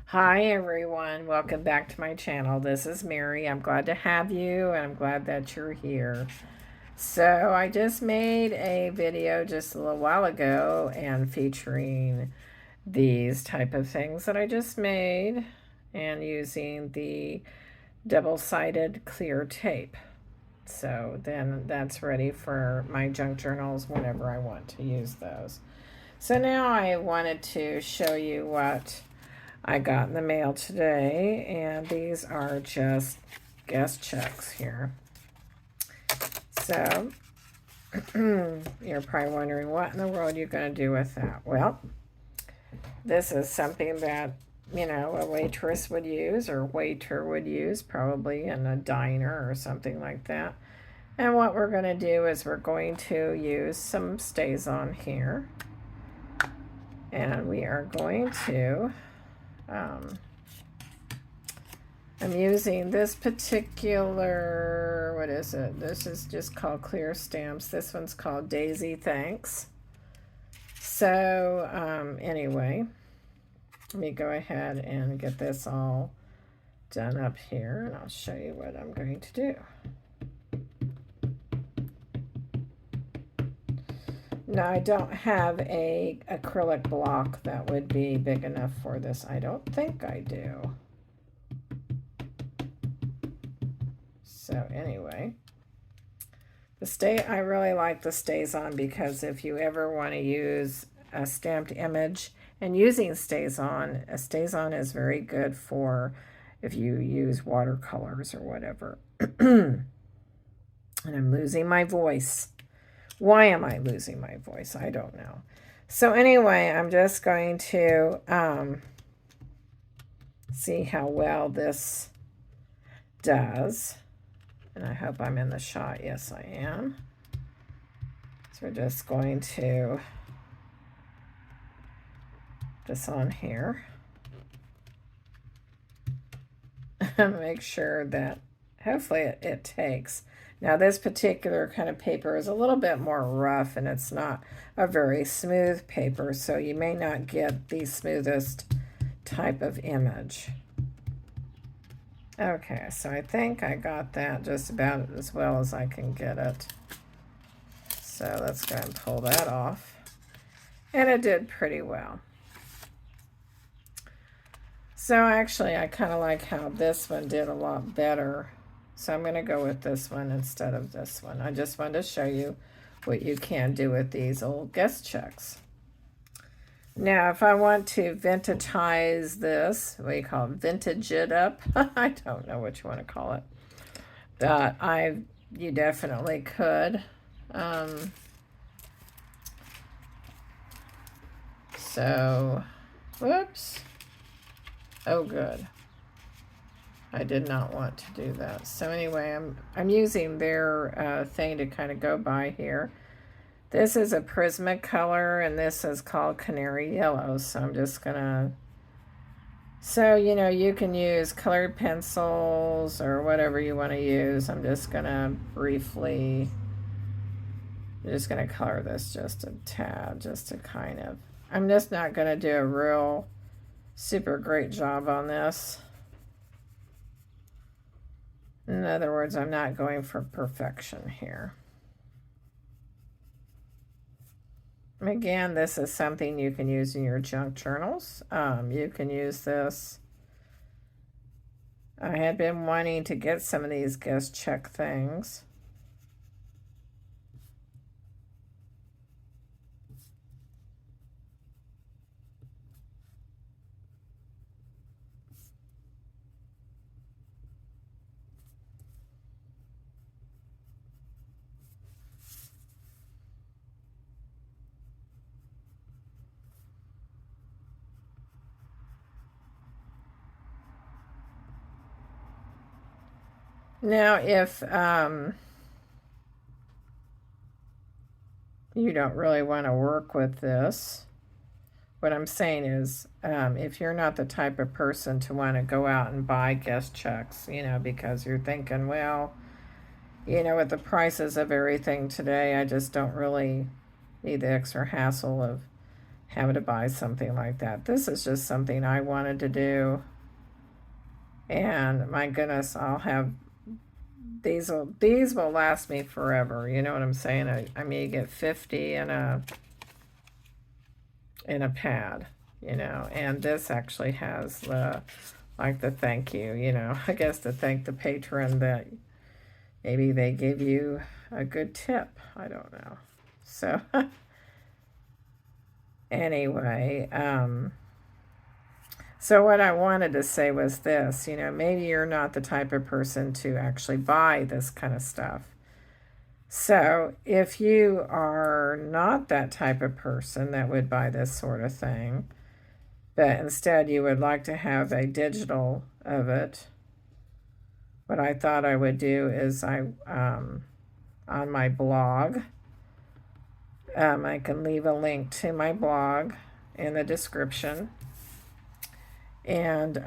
Hi everyone, welcome back to my channel. This is Mary. I'm glad to have you and I'm glad that you're here. So I just made a video just a little while ago and featuring these type of things that I just made and using the double-sided clear tape. So then that's ready for my junk journals whenever I want to use those. So now I wanted to show you what I got in the mail today, and these are just guest checks here. So you're probably wondering what in the world you're going to do with that. Well, this is something that, a waitress would use or waiter would use, probably in a diner or something like that. And what we're going to do is we're going to use some Stays-On here. And we are going to I'm using this particular, what is it? This is just called Clear Stamps. This one's called Daisy Thanks. So anyway, let me go ahead and get this all done up here, and I'll show you what I'm going to do. Now, I don't have a acrylic block that would be big enough for this. I don't think I do. So anyway, I really like the Stays-On because if you ever want to use a stamped image and using Stays-On, a Stays-On is very good for if you use watercolors or whatever. And I'm losing my voice. Why am I losing my voice? I don't know. So anyway, I'm just going to see how well this does. And I hope I'm in the shot. Yes, I am. So we're just going to put this on here. Make sure that hopefully it takes. Now this particular kind of paper is a little bit more rough and it's not a very smooth paper, so you may not get the smoothest type of image. Okay, so I think I got that just about as well as I can get it. So let's go ahead and pull that off. And it did pretty well. So actually, I kind of like how this one did a lot better. So I'm going to go with this one instead of this one. I just wanted to show you what you can do with these old guest checks. Now, if I want to vintagize this, what do you call it? Vintage it up? I don't know what you want to call it. But you definitely could. So, whoops. Oh, good. I did not want to do that. So anyway, I'm using their thing to kind of go by here. This is a Prismacolor, and this is called Canary Yellow. So I'm just gonna. So you can use colored pencils or whatever you want to use. I'm just gonna briefly. I'm just gonna color this just a tad, just to kind of. I'm just not gonna do a real super great job on this. In other words, I'm not going for perfection here. Again, this is something you can use in your junk journals. You can use this. I had been wanting to get some of these guest check things. Now, if you don't really want to work with this, what I'm saying is if you're not the type of person to want to go out and buy guest checks, because you're thinking, well, with the prices of everything today, I just don't really need the extra hassle of having to buy something like that. This is just something I wanted to do. And my goodness, I'll have these will last me forever. You know what I'm saying? I mean, you get 50 in a pad, you know, and this actually has the, like, the thank you, you know, I guess to thank the patron that maybe they give you a good tip. I don't know. So anyway, so what I wanted to say was this, you know, maybe you're not the type of person to actually buy this kind of stuff. So if you are not that type of person that would buy this sort of thing, but instead you would like to have a digital of it, what I thought I would do is on my blog, I can leave a link to my blog in the description. And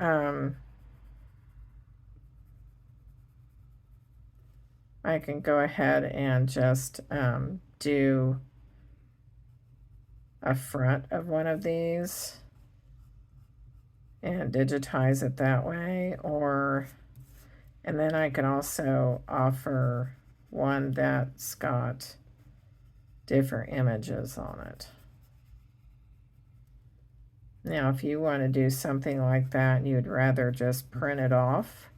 I can go ahead and just do a front of one of these and digitize it that way, and then I can also offer one that's got different images on it. Now, if you want to do something like that and you'd rather just print it off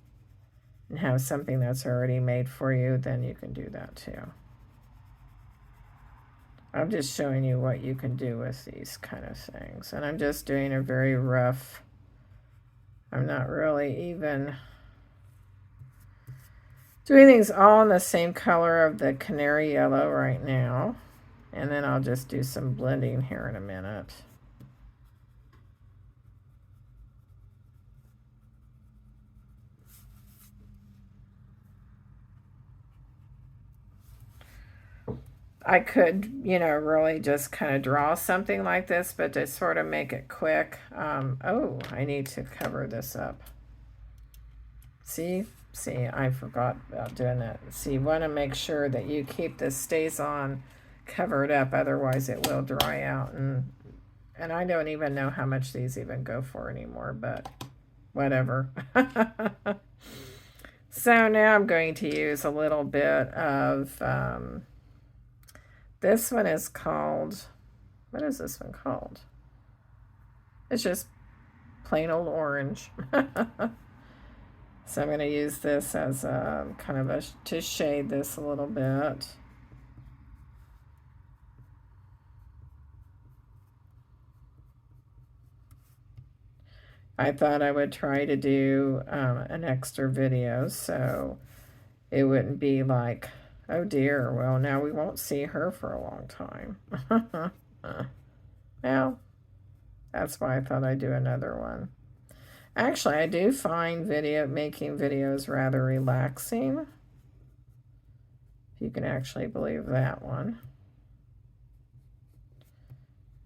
and have something that's already made for you, then you can do that too. I'm just showing you what you can do with these kind of things. And I'm just doing a very rough, I'm not really even doing these all in the same color of the canary yellow right now. And then I'll just do some blending here in a minute. I could, you know, really just kind of draw something like this, but to sort of make it quick, oh, I need to cover this up. See, I forgot about doing that. See, you want to make sure that you keep this stays on covered up, otherwise it will dry out, and I don't even know how much these even go for anymore, but whatever. So now I'm going to use a little bit of, this one is called, what is this one called? It's just plain old orange. So I'm going to use this as a kind of to shade this a little bit. I thought I would try to do an extra video so it wouldn't be like, oh dear, well, now we won't see her for a long time. Well, that's why I thought I'd do another one. Actually, I do find making videos rather relaxing. If you can actually believe that one.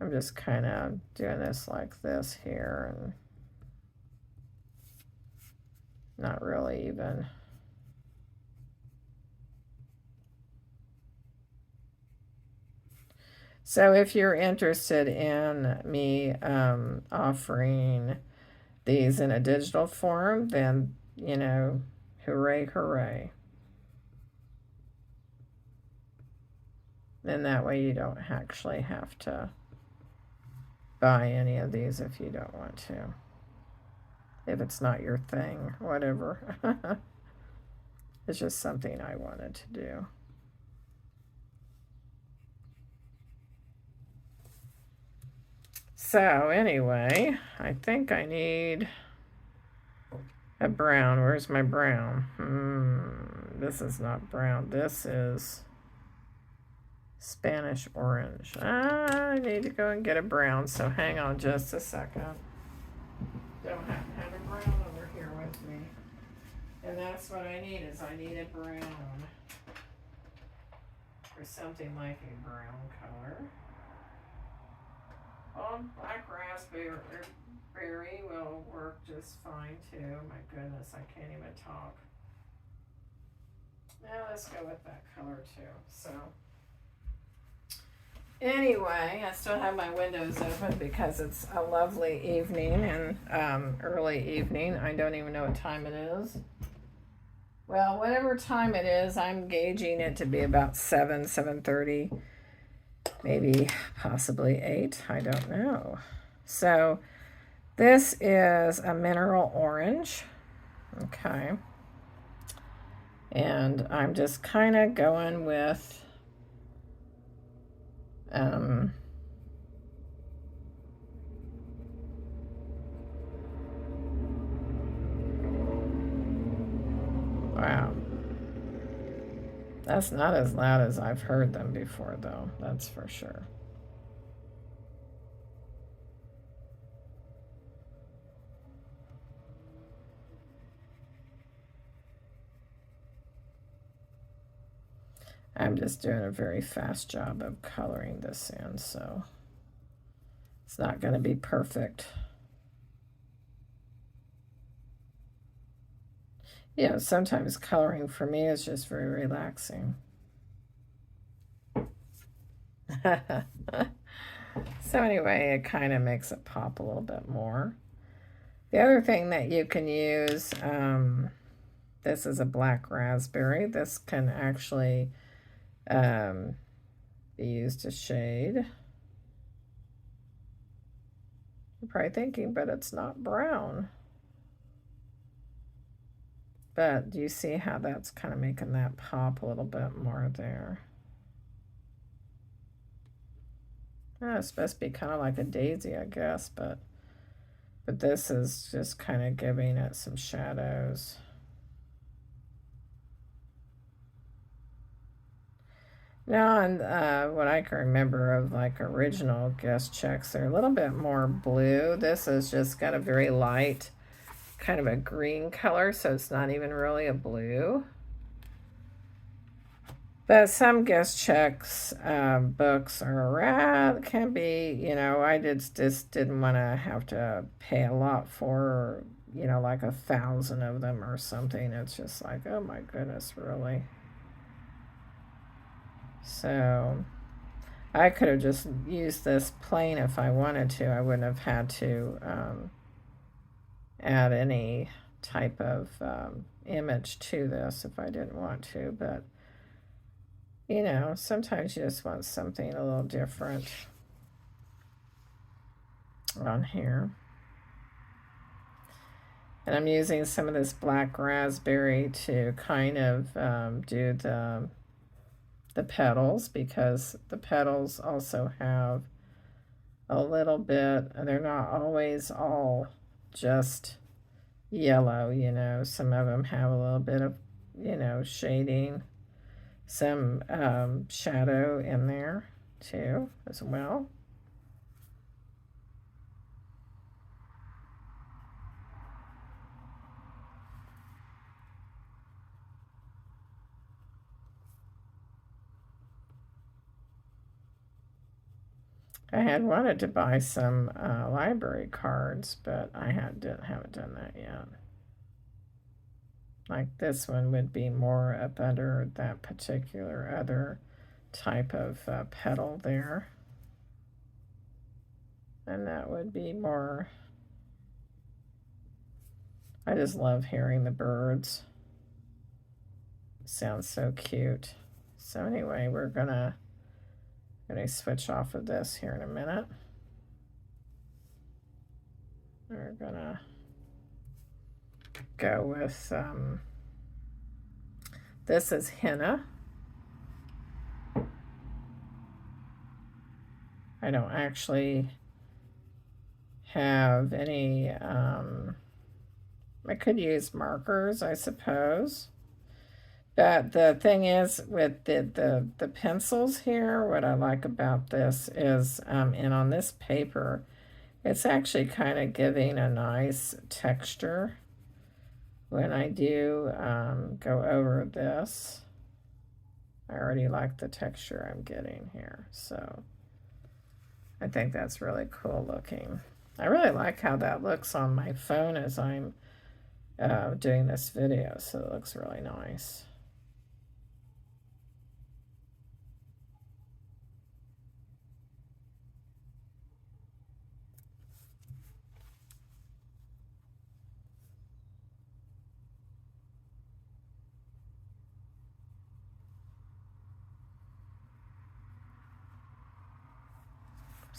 I'm just kind of doing this like this here and not really even. So if you're interested in me offering these in a digital form, then, you know, hooray, hooray. Then that way you don't actually have to buy any of these if you don't want to. If it's not your thing, whatever. It's just something I wanted to do. So anyway, I think I need a brown. Where's my brown? This is not brown. This is Spanish orange. I need to go and get a brown, so hang on just a second. Don't have a brown over here with me. And that's what I need, is I need a brown. Or something like a brown color. Oh, black raspberry will work just fine too. My goodness, I can't even talk. Now let's go with that color too. So Anyway, I still have my windows open because it's a lovely evening and early evening. I don't even know what time it is. Well, whatever time it is, I'm gauging it to be about 7:30, maybe possibly 8. I don't know. So this is a mineral orange. Okay. And I'm just kind of going with wow. That's not as loud as I've heard them before, though. That's for sure. I'm just doing a very fast job of coloring this in, so it's not going to be perfect. You know, sometimes coloring for me is just very relaxing. So anyway, it kind of makes it pop a little bit more. The other thing that you can use, this is a black raspberry. This can actually be used to shade. You're probably thinking, but it's not brown. But do you see how that's kind of making that pop a little bit more there? Oh, it's supposed to be kind of like a daisy, I guess, but this is just kind of giving it some shadows. Now, and what I can remember of like original guest checks, they're a little bit more blue. This has just got a very light, kind of a green color, so it's not even really a blue. But some guest checks books are can be, you know, I just didn't want to have to pay a lot for, you know, like 1,000 of them or something. It's just like, oh my goodness, really. So I could have just used this plain if I wanted to. I wouldn't have had to add any type of image to this if I didn't want to, but you know, sometimes you just want something a little different on here. And I'm using some of this black raspberry to kind of do the petals, because the petals also have a little bit, they're not always all just yellow, you know. Some of them have a little bit of, you know, shading, some shadow in there too as well. I had wanted to buy some library cards, but I haven't done that yet. Like this one would be more up under that particular other type of petal there. And that would be more, I just love hearing the birds. Sounds so cute. So anyway, we're gonna switch off of this here in a minute. We're gonna go with this is henna. I don't actually have any I could use markers, I suppose. But the thing is with the pencils here, what I like about this is, and on this paper, it's actually kind of giving a nice texture when I do go over this. I already like the texture I'm getting here, so I think that's really cool looking. I really like how that looks on my phone as I'm doing this video, so it looks really nice.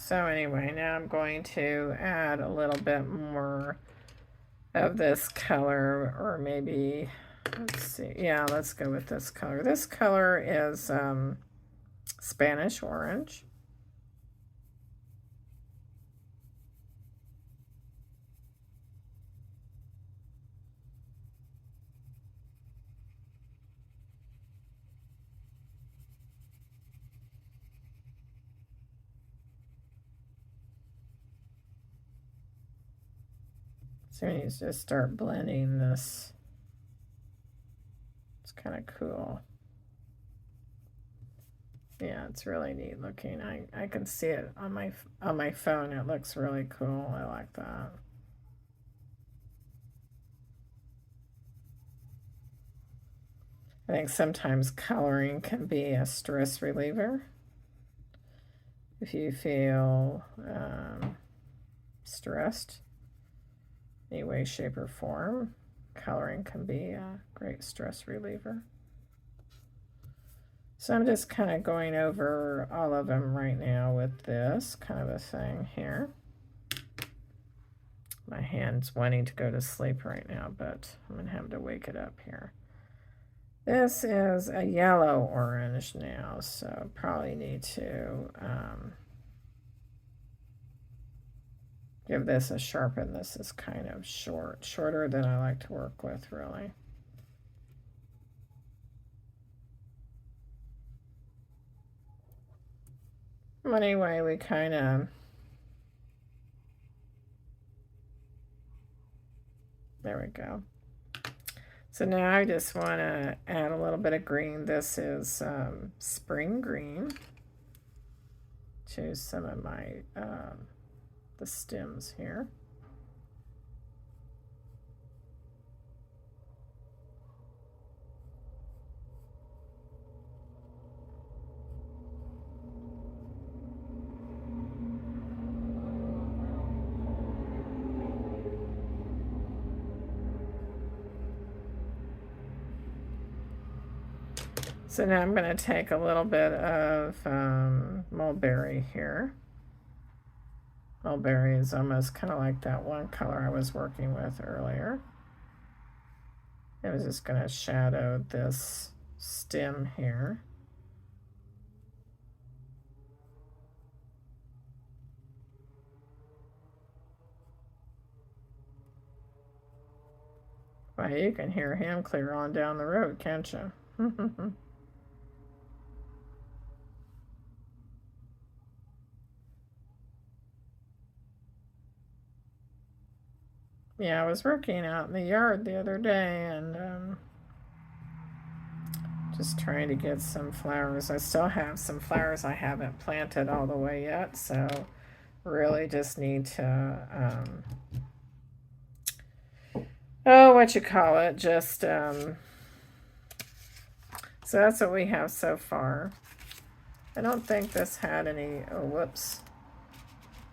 So anyway, now I'm going to add a little bit more of this color, or maybe, let's see, yeah, let's go with this color. This color is Spanish orange. So you just start blending this. It's kind of cool. Yeah, it's really neat looking. I can see it on my phone. It looks really cool. I like that. I think sometimes coloring can be a stress reliever. If you feel stressed, any way, shape, or form, coloring can be a great stress reliever. So I'm just kind of going over all of them right now with this kind of a thing here. My hand's wanting to go to sleep right now, but I'm going to have to wake it up here. This is a yellow orange now, so probably need to give this a sharpen. This is kind of shorter than I like to work with, really. But anyway, we kind of, there we go. So now I just want to add a little bit of green. This is spring green to some of my the stems here. So now I'm going to take a little bit of mulberry here. Mulberry is almost kind of like that one color I was working with earlier. I was just going to shadow this stem here. Well, you can hear him clear on down the road, can't you? Yeah, I was working out in the yard the other day and just trying to get some flowers. I still have some flowers I haven't planted all the way yet, so really just need to, oh, what you call it, just, so that's what we have so far. I don't think this had any, oh, whoops.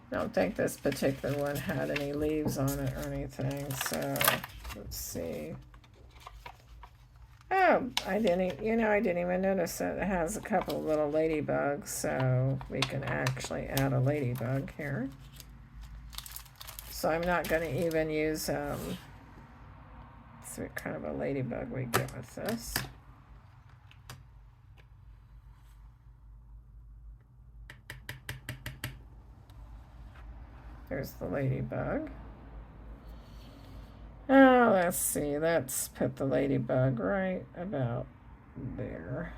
I don't think this particular one had any leaves on it or anything, so let's see. Oh, I didn't even notice that it has a couple little ladybugs, so we can actually add a ladybug here. So I'm not going to even use, see what kind of a ladybug we get with this. There's the ladybug. Oh, let's see. Let's put the ladybug right about there.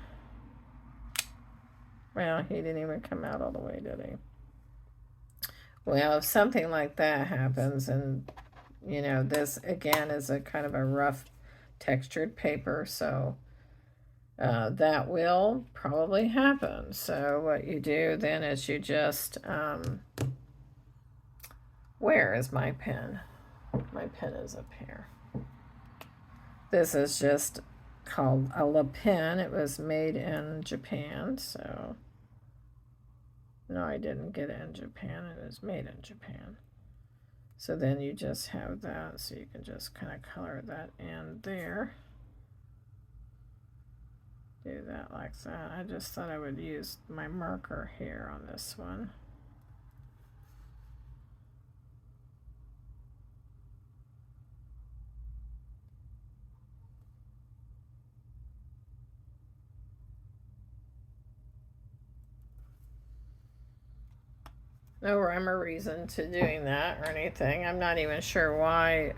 Well, he didn't even come out all the way, did he? Well, if something like that happens, and, you know, this, again, is a kind of a rough textured paper, so that will probably happen. So what you do then is you just... where is my pen? My pen is up here. This is just called a La Pen. It was made in Japan, so... No, I didn't get it in Japan. It was made in Japan. So then you just have that, so you can just kind of color that in there. Do that like that. I just thought I would use my marker here on this one. no rhyme or reason to doing that or anything. I'm not even sure why.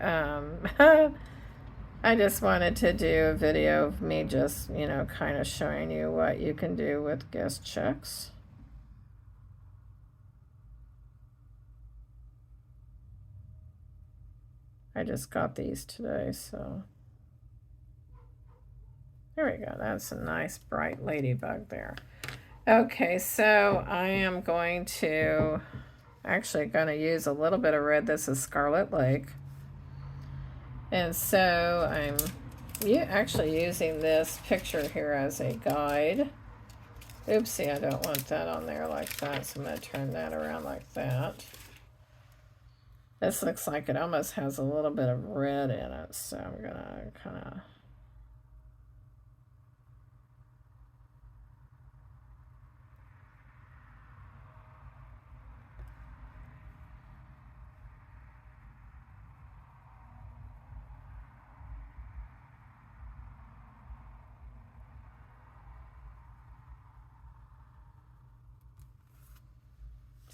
I just wanted to do a video of me just, you know, kind of showing you what you can do with guest checks. I just got these today, so there we go. That's a nice bright ladybug there. Okay, so I am going to use a little bit of red. This is Scarlet Lake. And so I'm actually using this picture here as a guide. Oopsie, I don't want that on there like that, so I'm going to turn that around like that. This looks like it almost has a little bit of red in it, so I'm going to kind of...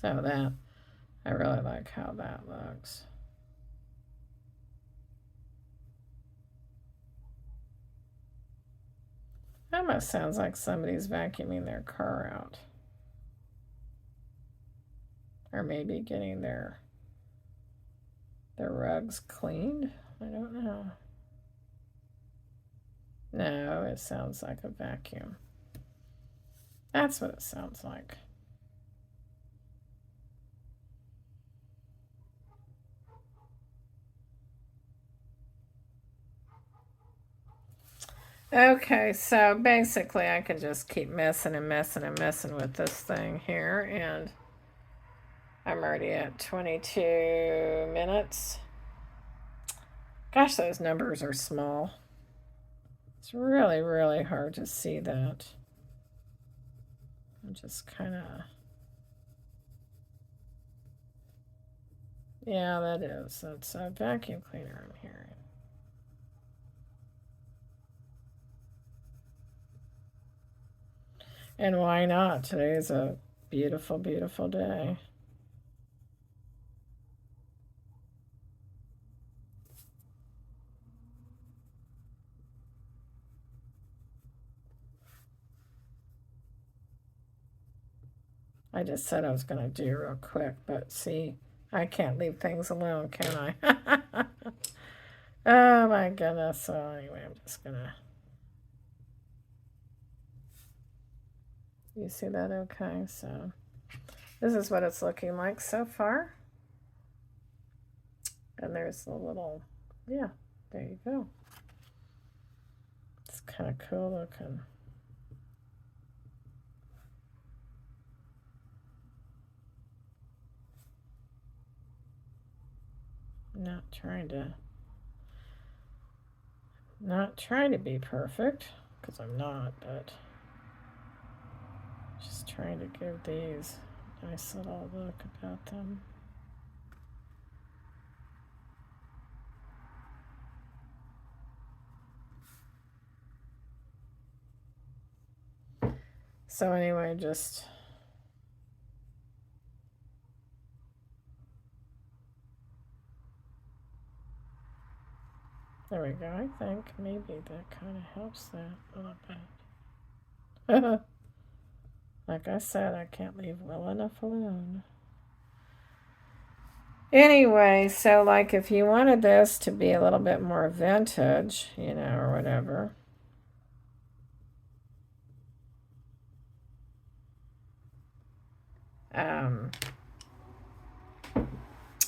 So that, I really like how that looks. That almost sounds like somebody's vacuuming their car out. Or maybe getting their rugs cleaned. I don't know. No, it sounds like a vacuum. That's what it sounds like. Okay, so basically I can just keep messing and messing and messing with this thing here, and I'm already at 22 minutes. Gosh, those numbers are small. It's really, really hard to see that. I'm just kind of... Yeah, that is. That's a vacuum cleaner I'm hearing. And why not? Today's a beautiful, beautiful day. I just said I was going to do real quick, but see, I can't leave things alone, can I? Oh my goodness. So anyway, I'm just going to... You see that okay? So this is what it's looking like so far. And there's the little, yeah, there you go. It's kind of cool looking. Not trying to be perfect, because I'm not, but just trying to give these a nice little look about them. So anyway, just there we go. I think maybe that kind of helps that a little bit. Like I said, I can't leave well enough alone. Anyway, so like if you wanted this to be a little bit more vintage, you know, or whatever.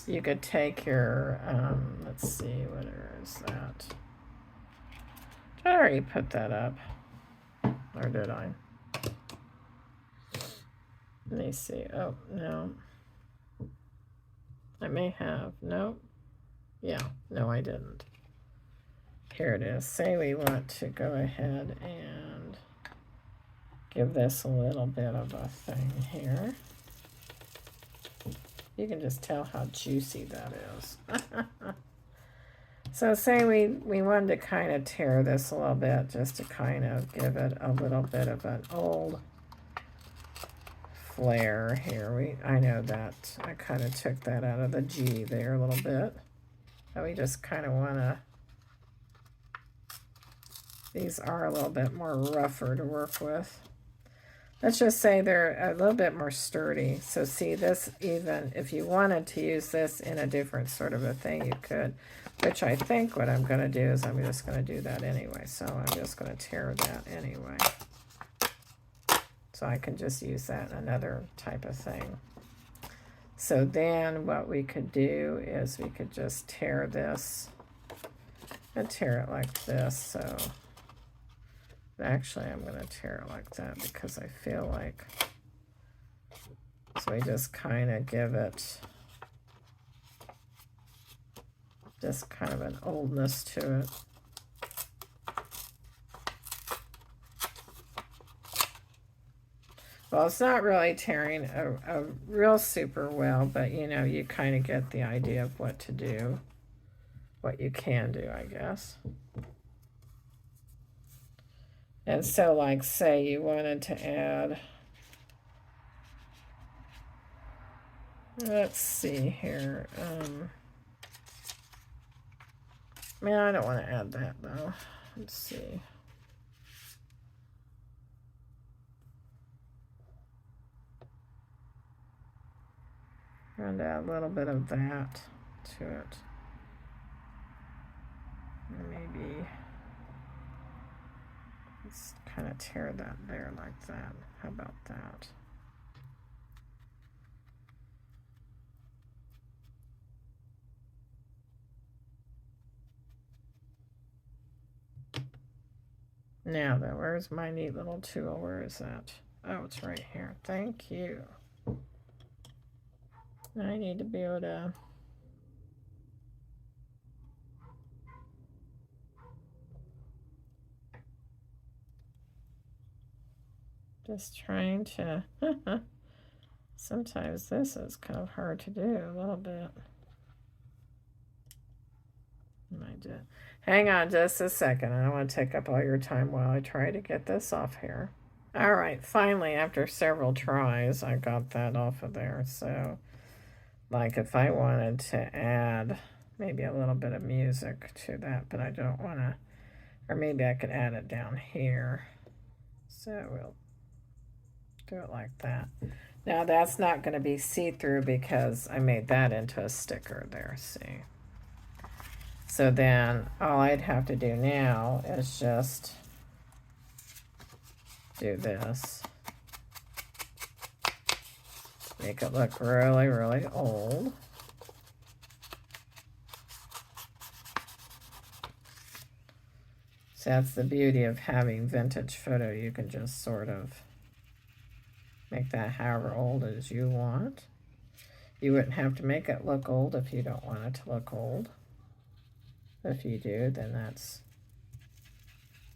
You could take your, let's see, where is that? Did I already put that up? Or did I? Let me see. Oh, no. I may have. Nope. Yeah, no, I didn't. Here it is. Say we want to go ahead and give this a little bit of a thing here. You can just tell how juicy that is. So say we wanted to kind of tear this a little bit just to kind of give it a little bit of an old flare here. I know that I kind of took that out of the G there a little bit. But we just kind of want to, these are a little bit more rougher to work with. Let's just say they're a little bit more sturdy. So see this, even if you wanted to use this in a different sort of a thing, you could. Which I think what I'm going to do is I'm just going to do that anyway. So I'm just going to tear that anyway. So I can just use that in another type of thing. So then what we could do is we could just tear this and tear it like this. So actually I'm going to tear it like that because I feel like, so we just kind of give it just kind of an oldness to it. Well, it's not really tearing a real super well, but you know, you kind of get the idea of what to do, what you can do, I guess. And so, like, say you wanted to add, let's see here. Man, I don't want to add that though. Let's see. And add a little bit of that to it. Maybe let's kind of tear that there like that. How about that? Now then, where's my neat little tool? Where is that? Oh, it's right here. Thank you. I need to be able to just trying to sometimes this is kind of hard to do a little bit. Hang on just a second. I don't want to take up all your time while I try to get this off here. All right, finally, after several tries, I got that off of there. So, like, if I wanted to add maybe a little bit of music to that, but I don't want to, or maybe I could add it down here. So we'll do it like that. Now, that's not going to be see-through because I made that into a sticker there, see? So then all I'd have to do now is just do this. Make it look really, really old. So that's the beauty of having vintage photo. You can just sort of make that however old as you want. You wouldn't have to make it look old if you don't want it to look old. If you do, then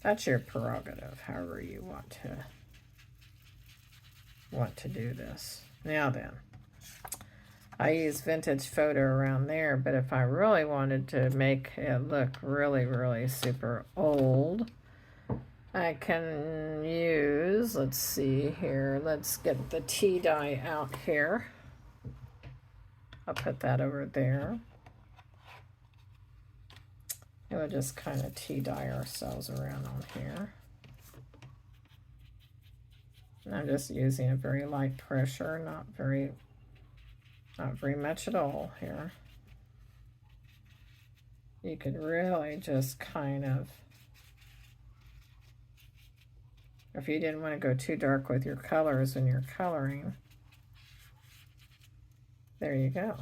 that's your prerogative, however you want to do this. Now then, I use vintage photo around there, but if I really wanted to make it look really, really super old, I can use, let's see here, let's get the tea dye out here. I'll put that over there. And we'll just kind of tea dye ourselves around on here. And I'm just using a very light pressure, not very much at all here. You could really just kind of, if you didn't want to go too dark with your colors when you're coloring, there you go.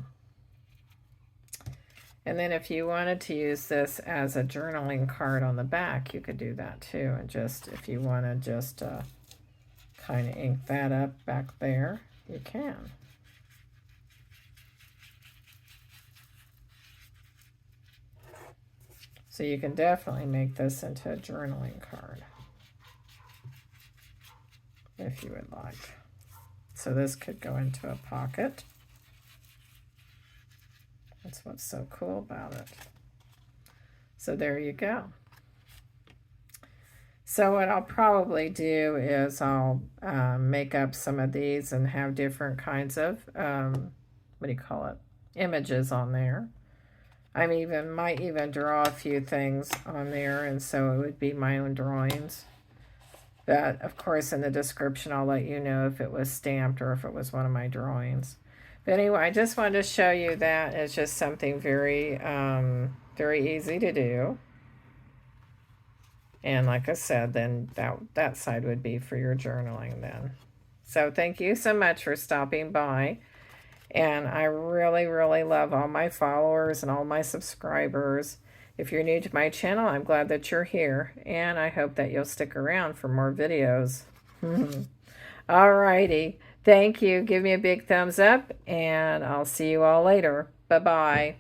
And then if you wanted to use this as a journaling card on the back, you could do that too. And just, if you want to just kind of ink that up back there, you can. So you can definitely make this into a journaling card if you would like. So this could go into a pocket. That's what's so cool about it. So there you go. So what I'll probably do is I'll make up some of these and have different kinds of, what do you call it, images on there. Might even draw a few things on there, and so it would be my own drawings. But of course in the description I'll let you know if it was stamped or if it was one of my drawings. But anyway, I just wanted to show you that it's just something very, very easy to do. And like I said, then that side would be for your journaling then. So thank you so much for stopping by. And I really, really love all my followers and all my subscribers. If you're new to my channel, I'm glad that you're here. And I hope that you'll stick around for more videos. Alrighty. Thank you. Give me a big thumbs up. And I'll see you all later. Bye-bye.